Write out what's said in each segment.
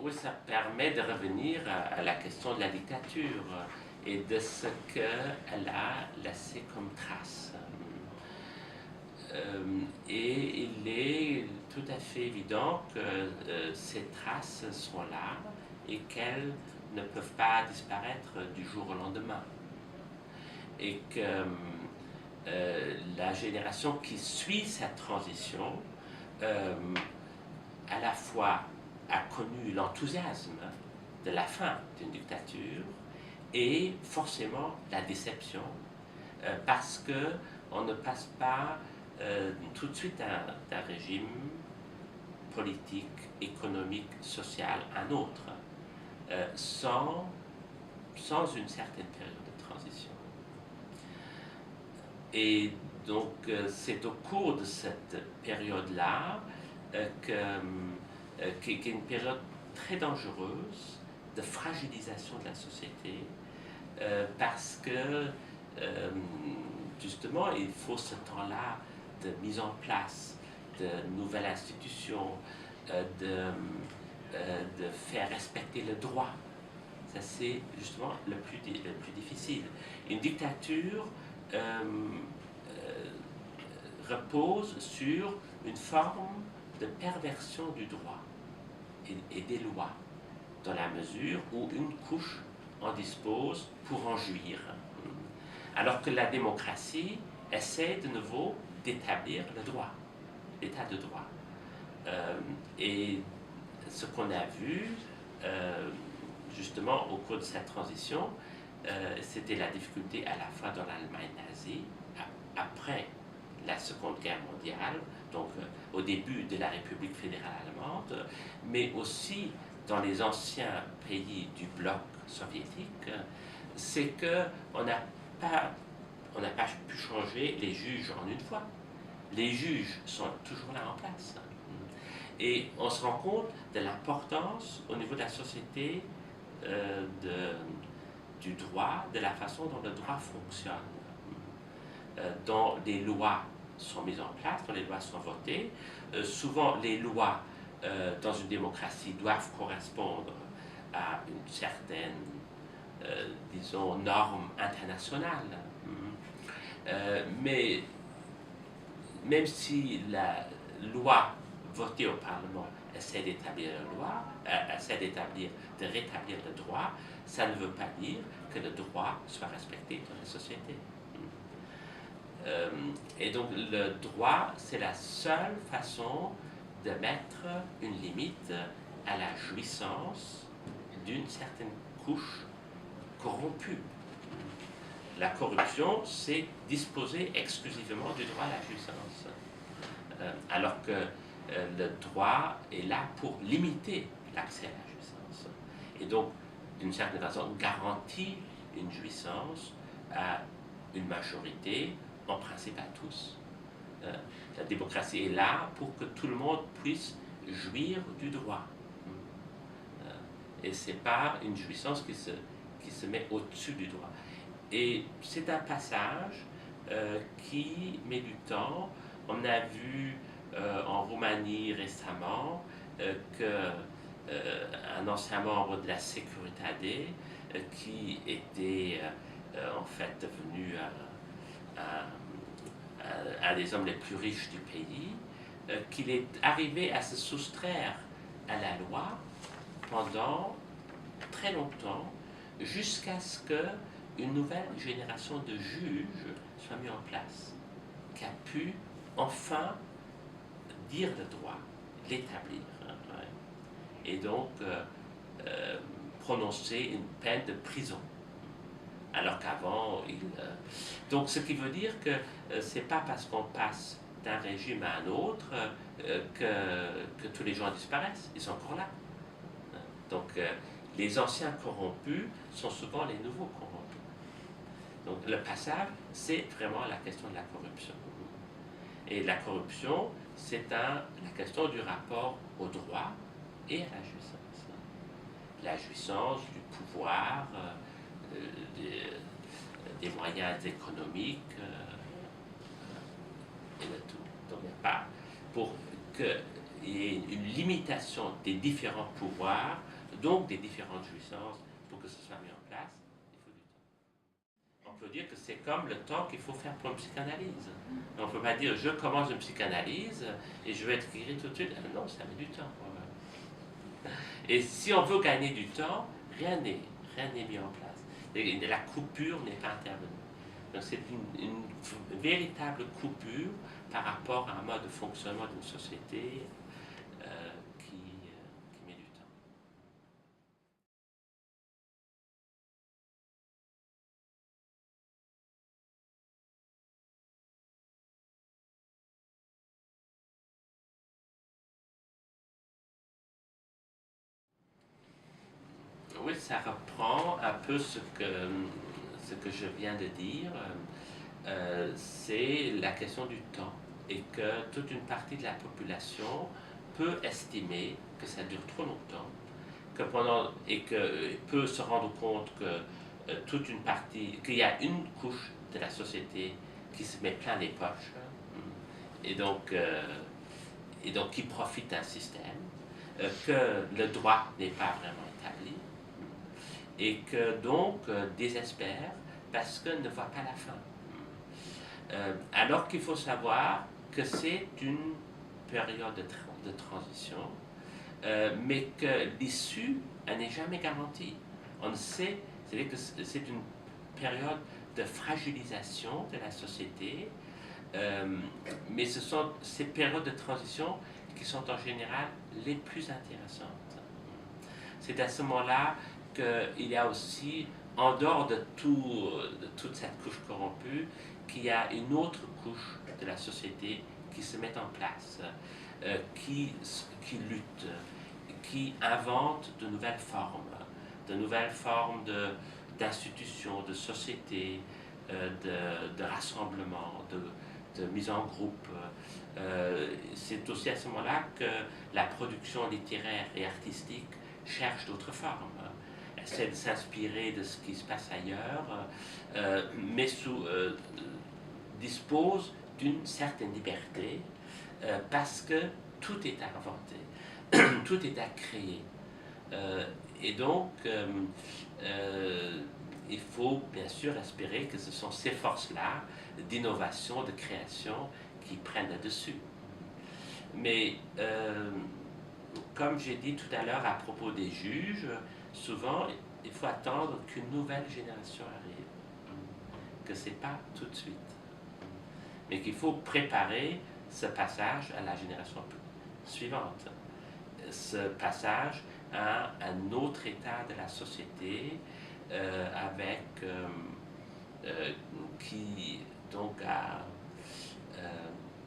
oui, ça permet de revenir à la question de la dictature et de ce qu'elle a laissé comme trace. Et il est tout à fait évident que ces traces sont là et qu'elles ne peuvent pas disparaître du jour au lendemain. Et que la génération qui suit cette transition, à la fois a connu l'enthousiasme de la fin d'une dictature et forcément la déception, parce qu'on ne passe pas tout de suite d'un régime politique, économique, social à un autre, sans une certaine période de transition. Et donc c'est au cours de cette période-là qui est une période très dangereuse de fragilisation de la société, parce que justement il faut ce temps-là de mise en place de nouvelles institutions, de faire respecter le droit. Ça, c'est justement le plus difficile. Une dictature repose sur une forme de perversion du droit et des lois, dans la mesure où une couche en dispose pour en jouir. Alors que la démocratie essaie de nouveau d'établir le droit, l'état de droit. Et ce qu'on a vu, justement, au cours de cette transition, c'était la difficulté à la fois dans l'Allemagne nazie, après la Seconde Guerre mondiale, donc au début de la République fédérale allemande, mais aussi dans les anciens pays du bloc soviétique, c'est qu'on n'a pas pu changer les juges en une fois. Les juges sont toujours là en place. Et on se rend compte de l'importance au niveau de la société du droit, de la façon dont le droit fonctionne, dont les lois sont mises en place, dont les lois sont votées. Souvent, les lois dans une démocratie doivent correspondre à une certaine, disons, norme internationale. Mais même si la loi votée au Parlement essaie d'établir la loi, essaie de rétablir le droit, ça ne veut pas dire que le droit soit respecté dans la société. Et donc le droit, c'est la seule façon de mettre une limite à la jouissance d'une certaine couche corrompue. La corruption, c'est disposer exclusivement du droit à la jouissance, alors que le droit est là pour limiter l'accès à la jouissance. Et donc, d'une certaine façon, garantit une jouissance à une majorité, en principe à tous. La démocratie est là pour que tout le monde puisse jouir du droit. Et ce n'est pas une jouissance qui se met au-dessus du droit. Et c'est un passage qui met du temps. On a vu en Roumanie récemment qu'un ancien membre de la Securitate qui était en fait devenu un des hommes les plus riches du pays, qu'il est arrivé à se soustraire à la loi pendant très longtemps, jusqu'à ce qu'une nouvelle génération de juges soit mise en place, qui a pu enfin dire le droit, l'établir, et donc prononcer une peine de prison. Alors qu'avant, donc ce qui veut dire que c'est pas parce qu'on passe d'un régime à un autre que tous les gens disparaissent, ils sont encore là. Donc les anciens corrompus sont souvent les nouveaux corrompus. Donc le passage, c'est vraiment la question de la corruption. Et la corruption, c'est la question du rapport au droit et à la jouissance. La jouissance du pouvoir, des moyens économiques et de tout. Donc il n'y a pas, pour qu'il y ait une limitation des différents pouvoirs, donc des différentes jouissances, pour que ce soit mis en place, il faut du temps. On peut dire que c'est comme le temps qu'il faut faire pour une psychanalyse. On ne peut pas dire je commence une psychanalyse et je vais être guéri tout de suite. Non, ça met du temps. Et si on veut gagner du temps, rien n'est mis en place. Et la coupure n'est pas intervenue. Donc c'est une véritable coupure par rapport à un mode de fonctionnement d'une société qui met du temps. Oui, ça reprend un peu ce que je viens de dire. C'est la question du temps et que toute une partie de la population peut estimer que ça dure trop longtemps et que peut se rendre compte que qu'il y a une couche de la société qui se met plein les poches et donc, euh, et donc qui profite d'un système, que le droit n'est pas vraiment établi et que donc désespère parce qu'elle ne voit pas la fin. Alors qu'il faut savoir que c'est une période de transition, mais que l'issue, elle n'est jamais garantie. On sait, c'est-à-dire que c'est une période de fragilisation de la société, mais ce sont ces périodes de transition qui sont en général les plus intéressantes. C'est à ce moment-là qu'il y a aussi, en dehors de toute cette couche corrompue, qu'il y a une autre couche de la société qui se met en place, qui lutte, qui invente de nouvelles formes d'institutions, de sociétés, de rassemblements, de mise en groupe. C'est aussi à ce moment-là que la production littéraire et artistique cherche d'autres formes. Essaie de s'inspirer de ce qui se passe ailleurs, mais dispose d'une certaine liberté parce que tout est à inventer, tout est à créer. Et donc, il faut bien sûr espérer que ce sont ces forces-là d'innovation, de création qui prennent le dessus. Mais comme j'ai dit tout à l'heure à propos des juges, souvent il faut attendre qu'une nouvelle génération arrive, que ce n'est pas tout de suite, mais qu'il faut préparer ce passage à la génération suivante, ce passage à un autre état de la société qui donc a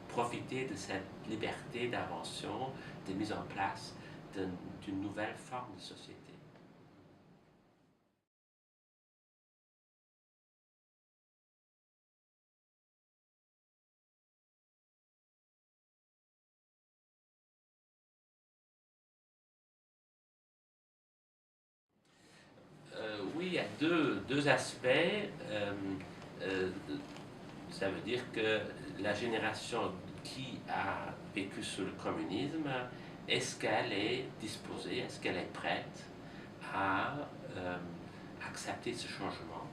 profité de cette liberté d'invention, de mise en place d'une nouvelle forme de société. Oui, il y a deux aspects. Ça veut dire que la génération qui a vécu sous le communisme, est-ce qu'elle est disposée, est-ce qu'elle est prête à accepter ce changement?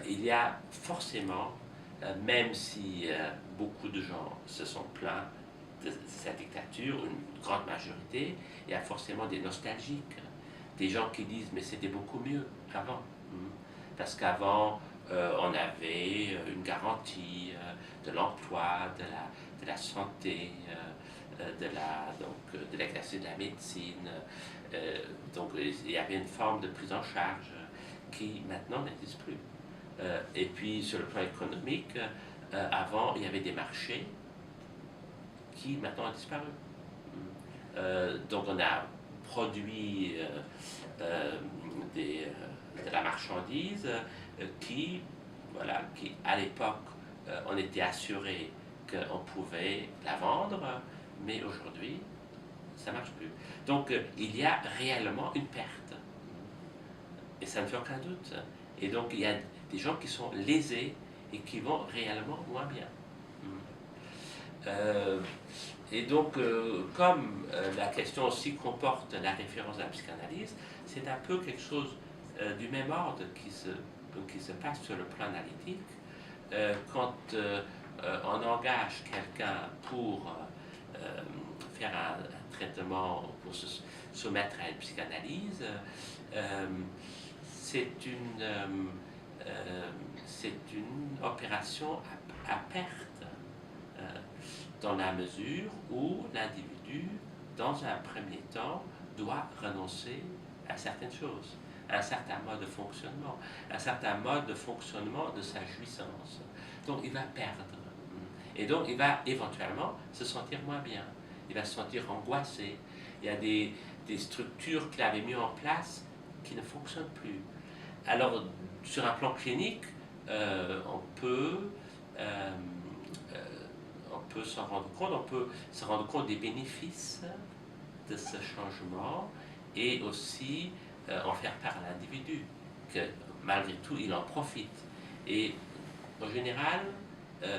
Il y a forcément, même si beaucoup de gens se sont plaints de cette dictature, une grande majorité, il y a forcément des nostalgiques, des gens qui disent mais c'était beaucoup mieux avant. Parce qu'avant, on avait une garantie de l'emploi, de la santé, de l'exercice de la médecine. Donc il y avait une forme de prise en charge qui maintenant n'existe plus. Et puis sur le plan économique, avant il y avait des marchés qui maintenant ont disparu. Donc on a produit de la marchandise qui à l'époque, on était assuré qu'on pouvait la vendre, mais aujourd'hui, ça ne marche plus. Donc, il y a réellement une perte. Et ça ne fait aucun doute. Et donc, il y a des gens qui sont lésés et qui vont réellement moins bien. Et donc, comme la question aussi comporte la référence à la psychanalyse, c'est un peu quelque chose du même ordre qui se passe sur le plan analytique. Quand on engage quelqu'un pour faire un traitement, pour se soumettre à une psychanalyse, c'est une opération à perte, dans la mesure où l'individu, dans un premier temps, doit renoncer à certaines choses, à un certain mode de fonctionnement, un certain mode de fonctionnement de sa jouissance. Donc il va perdre. Et donc il va éventuellement se sentir moins bien. Il va se sentir angoissé. Il y a des structures qu'il avait mis en place qui ne fonctionnent plus. Alors, sur un plan clinique, on peut s'en rendre compte, on peut se rendre compte des bénéfices de ce changement et aussi en faire part à l'individu, que malgré tout, il en profite. Et en général,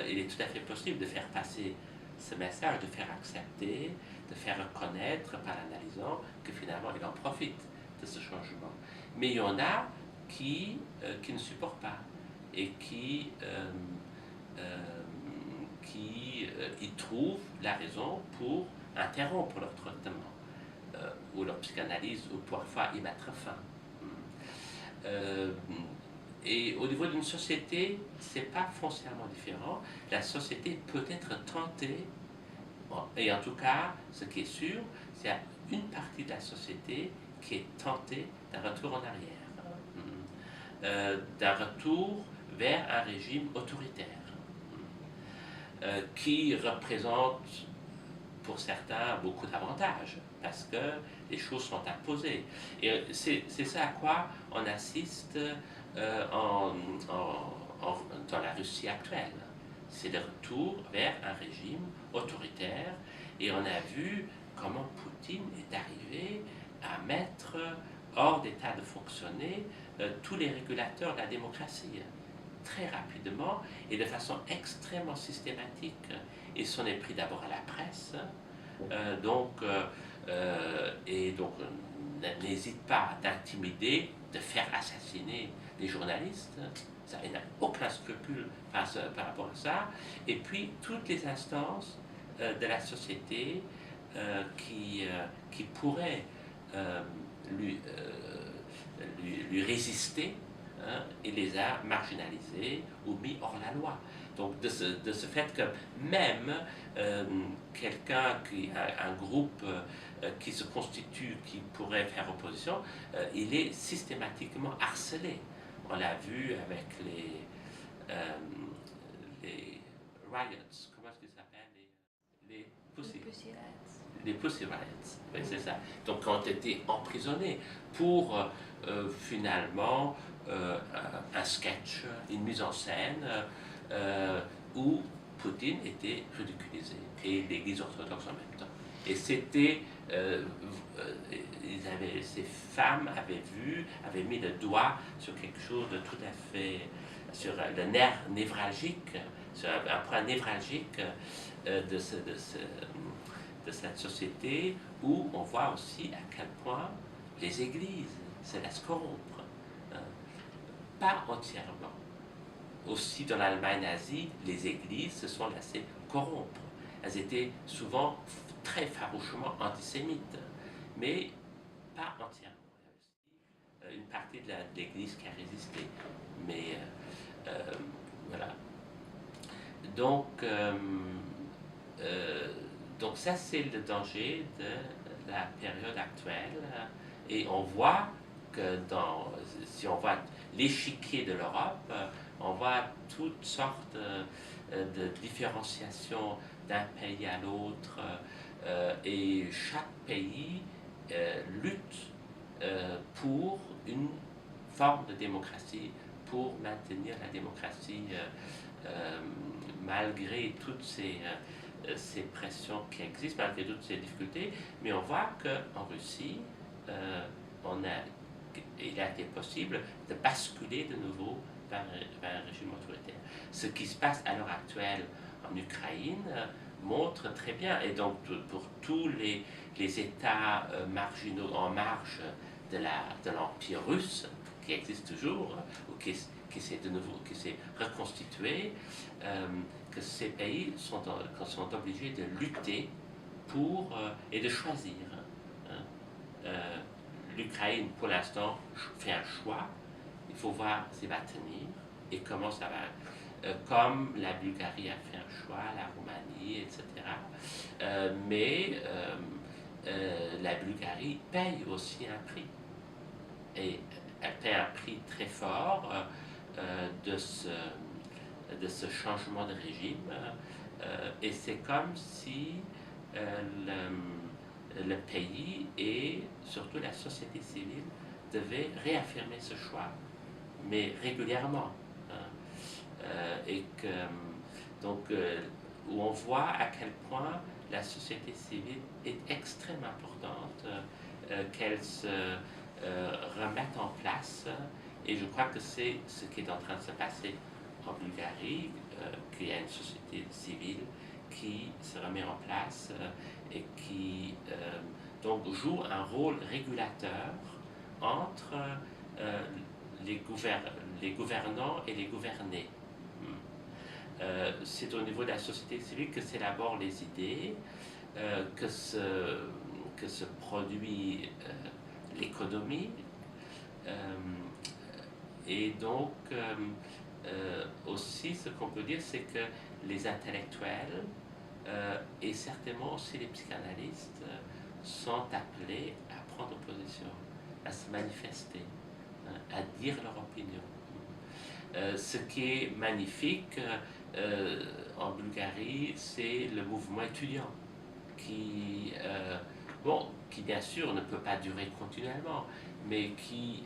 il est tout à fait possible de faire passer ce message, de faire accepter, de faire reconnaître par l'analysant que finalement il en profite de ce changement. Mais il y en a qui ne supportent pas et qui y trouvent la raison pour interrompre leur traitement ou leur psychanalyse ou parfois y mettre fin. Et au niveau d'une société, c'est pas foncièrement différent. La société peut être tentée, et en tout cas, ce qui est sûr, c'est une partie de la société qui est tentée d'un retour en arrière, d'un retour vers un régime autoritaire, qui représente pour certains beaucoup d'avantages, parce que les choses sont imposées. Et c'est ça à quoi on assiste dans la Russie actuelle. C'est le retour vers un régime autoritaire, et on a vu comment Poutine est arrivé à mettre hors d'état de fonctionner tous les régulateurs de la démocratie, très rapidement et de façon extrêmement systématique. Il s'en est pris d'abord à la presse, et donc n'hésite pas d'intimider, de faire assassiner les journalistes. Ça, il n'a aucun scrupule par rapport à ça. Et puis toutes les instances de la société qui pourraient lui résister, il les a marginalisés ou mis hors la loi. Donc de ce fait que même quelqu'un un groupe qui se constitue, qui pourrait faire opposition, il est systématiquement harcelé. On l'a vu avec les riots, comment est-ce qu'ils s'appellent, les Pussy Riots. Les Pussy Riots, oui, c'est ça. Donc ont été emprisonnés pour finalement un sketch, une mise en scène où Poutine était ridiculisé et l'Église orthodoxe en même temps. Et c'était, ces femmes avaient mis le doigt sur quelque chose de tout à fait, sur le nerf névralgique, sur un point névralgique de cette société, où on voit aussi à quel point les églises se laissent corrompre. Pas entièrement. Aussi dans l'Allemagne nazie, les églises se sont laissées corrompre. Elles étaient souvent très farouchement antisémites, mais pas entièrement. Il y a aussi une partie de l'église qui a résisté. Mais voilà. Donc ça, c'est le danger de la période actuelle. Et on voit que si on voit l'échiquier de l'Europe, on voit toutes sortes de différenciations d'un pays à l'autre, et chaque pays lutte pour une forme de démocratie, pour maintenir la démocratie malgré toutes ces pressions qui existent, malgré toutes ces difficultés. Mais on voit qu'en Russie, il a été possible de basculer de nouveau vers un régime autoritaire. Ce qui se passe à l'heure actuelle en Ukraine, montre très bien. Et donc, pour tous les États marginaux en marge de l'Empire russe, qui existe toujours, ou qui s'est de nouveau, qui s'est reconstitué, que ces pays sont obligés de lutter pour et de choisir. Hein. L'Ukraine, pour l'instant, fait un choix. Il faut voir si ça va tenir et comment ça va. Comme la Bulgarie a fait un choix, la Roumanie, etc. Mais la Bulgarie paye aussi un prix. Et elle paie un prix très fort de ce changement de régime. Et c'est comme si le pays et surtout la société civile devaient réaffirmer ce choix, mais régulièrement. Et que, donc, où on voit à quel point la société civile est extrêmement importante, qu'elle se remette en place. Et je crois que c'est ce qui est en train de se passer en Bulgarie, qu'il y a une société civile qui se remet en place et qui donc joue un rôle régulateur entre les gouvernants et les gouvernés. C'est au niveau de la société civile que s'élaborent les idées, que se produit l'économie. Et donc, aussi, ce qu'on peut dire, c'est que les intellectuels et certainement aussi les psychanalystes sont appelés à prendre position, à se manifester, à dire leur opinion. Ce qui est magnifique en Bulgarie, c'est le mouvement étudiant qui, qui bien sûr ne peut pas durer continuellement, mais qui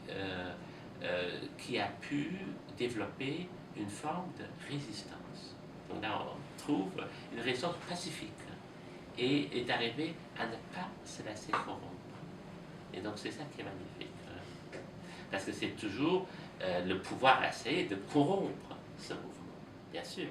a pu développer une forme de résistance. Donc là, on trouve une résistance pacifique et est arrivé à ne pas se laisser corrompre. Et donc c'est ça qui est magnifique. Parce que c'est toujours le pouvoir essayer de corrompre ce mouvement, bien sûr.